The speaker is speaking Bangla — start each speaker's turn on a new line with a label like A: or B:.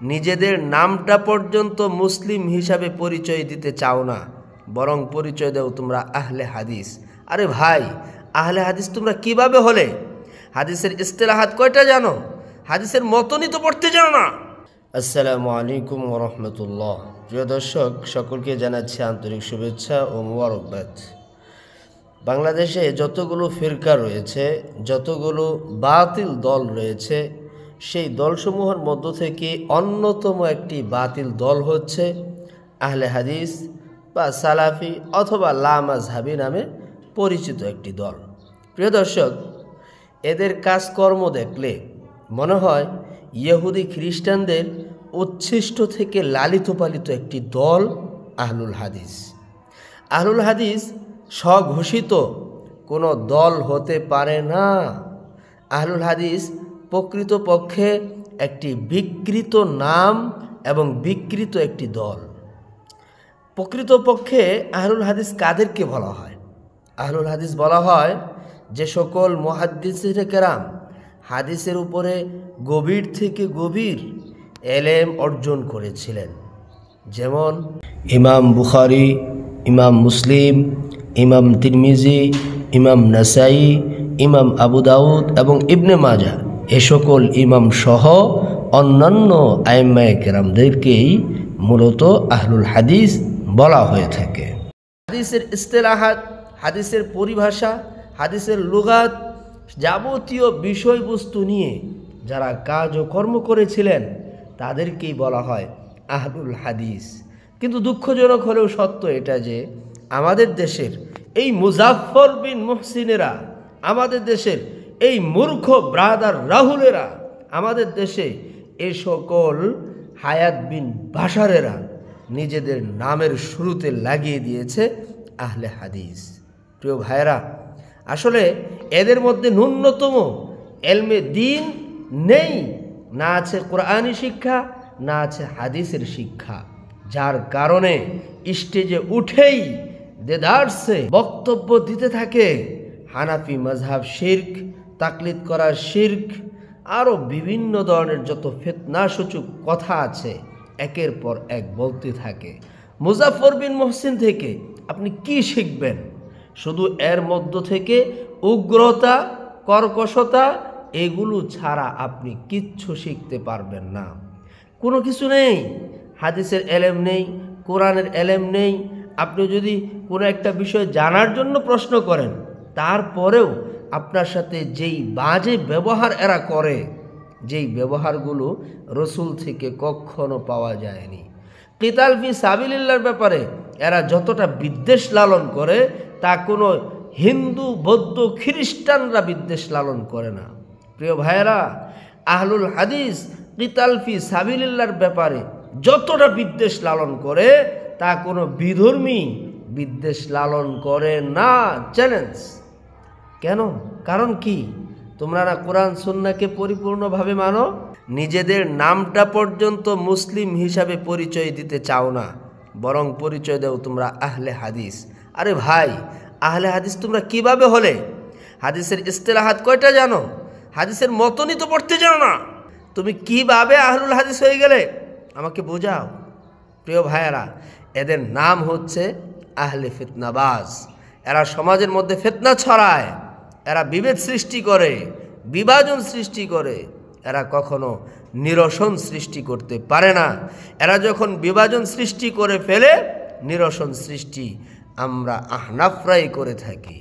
A: নিজেদের নামটা পর্যন্ত মুসলিম হিসাবে পরিচয় দিতে চাও না, বরং পরিচয় দাও তোমরা আহলে হাদিস। আরে ভাই, আহলে হাদিস তোমরা কিভাবে হলে? হাদিসের ইস্তেলাহাত কয়টা জানো? হাদিসের মতনই তো পড়তে জানো না। আসসালামু আলাইকুম ওয়া রাহমাতুল্লাহ। প্রিয় দর্শক, সকলকে জানাচ্ছি আন্তরিক শুভেচ্ছা ও মোবারকবাদ। বাংলাদেশে যতগুলো ফিরকা রয়েছে, যতগুলো বাতিল দল রয়েছে, সেই দলসমূহের মধ্য থেকে অন্যতম একটি বাতিল দল হচ্ছে আহলে হাদিস বা সালাফি অথবা লামাযহাবী নামে পরিচিত একটি দল। প্রিয় দর্শক, এদের কাজকর্ম দেখলে মনে হয় ইহুদি খ্রিস্টানদের উচ্ছিষ্ট থেকে লালিত পালিত একটি দল আহলুল হাদিস। আহলুল হাদিস স্বঘোষিত কোনো দল হতে পারে না। আহলুল হাদিস প্রকৃতপক্ষে একটি বিকৃত নাম এবং বিকৃত একটি দল। প্রকৃতপক্ষে আহলুল হাদিস কাদেরকে বলা হয়? আহলুল হাদিস বলা হয় যে সকল মুহাদ্দিসিনে কেরাম হাদিসের উপরে গভীর থেকে গভীর এলেম অর্জন করেছিলেন, যেমন ইমাম বুখারী, ইমাম মুসলিম, ইমাম তিরমিজি, ইমাম নাসাই, ইমাম আবু দাউদ এবং ইবনে মাজাহ, এ সকল ইমাম সহ অন্যান্য আইম্মায়ে কেরামদেরকেই মূলত আহলুল হাদিস বলা হয়ে থাকে। হাদিসের ইস্তেলাহাত, হাদিসের পরিভাষা, হাদিসের লুগাত, যাবতীয় বিষয়বস্তু নিয়ে যারা কাজ ও কর্ম করেছিলেন তাদেরকেই বলা হয় আহলুল হাদিস। কিন্তু দুঃখজনক হলেও সত্য এটা যে আমাদের দেশের এই মুজাফফর বিন মুহসিনেরা, আমাদের দেশের এই মূর্খ ব্রাদার রাহুলেরা, আমাদের দেশে এ সকল হায়াত বিন বাশারেরা নিজেদের নামের শুরুতে লাগিয়ে দিয়েছে আহলে হাদিস। প্রিয় ভাইরা, আসলে এদের মধ্যে ন্যূনতম এলমে দিন নেই, না আছে কোরআনী শিক্ষা, না আছে হাদিসের শিক্ষা, যার কারণে স্টেজে উঠেই দেদারসে বক্তব্য দিতে থাকে হানাফি মাযহাব শিরক, তাকলিদ করা শিরক, আরও বিভিন্ন ধরনের যত ফিতনাসূচক কথা আছে একের পর এক বলতে থাকে। মুজাফফর বিন মুহসিন থেকে আপনি কি শিখবেন? শুধু এর মধ্য থেকে উগ্রতা, কর্কশতা, এগুলো ছাড়া আপনি কিচ্ছু শিখতে পারবেন না। কোনো কিছু নেই, হাদিসের এলেম নেই, কোরআনের এলেম নেই। আপনি যদি কোনো একটা বিষয় জানার জন্য প্রশ্ন করেন, তারপরেও আপনার সাথে যেই বাজে ব্যবহার এরা করে, যেই ব্যবহারগুলো রসুল থেকে কখনো পাওয়া যায়নি। কিতাল ফি সাবিলিল্লাহর ব্যাপারে এরা যতটা বিদ্বেষ লালন করে, তা কোনো হিন্দু, বৌদ্ধ, খ্রিস্টানরা বিদ্বেষ লালন করে না। প্রিয় ভাইয়েরা, আহলুল হাদিস কিতাল ফি সাবিলিল্লাহর ব্যাপারে যতটা বিদ্বেষ লালন করে, তা কোনো বিধর্মী বিদ্বেষ লালন করে না। চ্যালেঞ্জ। কেন? কারণ কি? তোমরা না কোরআন সুন্নাহকে পরিপূর্ণভাবে মানো? নিজেদের নামটা পর্যন্ত মুসলিম হিসাবে পরিচয় দিতে চাও না, বরং পরিচয় দাও তোমরা আহলে হাদিস। আরে ভাই, আহলে হাদিস তোমরা কিভাবে হলে? হাদিসের ইস্তেলাহাত কয়টা জানো? হাদিসের মতনই তো পড়তে জানো না। তুমি কিভাবে আহলুল হাদিস হয়ে গেলে আমাকে বোঝাও। প্রিয় ভাইয়েরা, এদের নাম হচ্ছে আহলে ফিতনাবাজ। এরা সমাজের মধ্যে ফিতনা ছড়ায়, এরা বিভেদ সৃষ্টি করে, বিভাজন সৃষ্টি করে। এরা কখনো নিরসন সৃষ্টি করতে পারে না। এরা যখন বিভাজন সৃষ্টি করে ফেলে, নিরসন সৃষ্টি আমরা আহনাফরাই করে থাকি।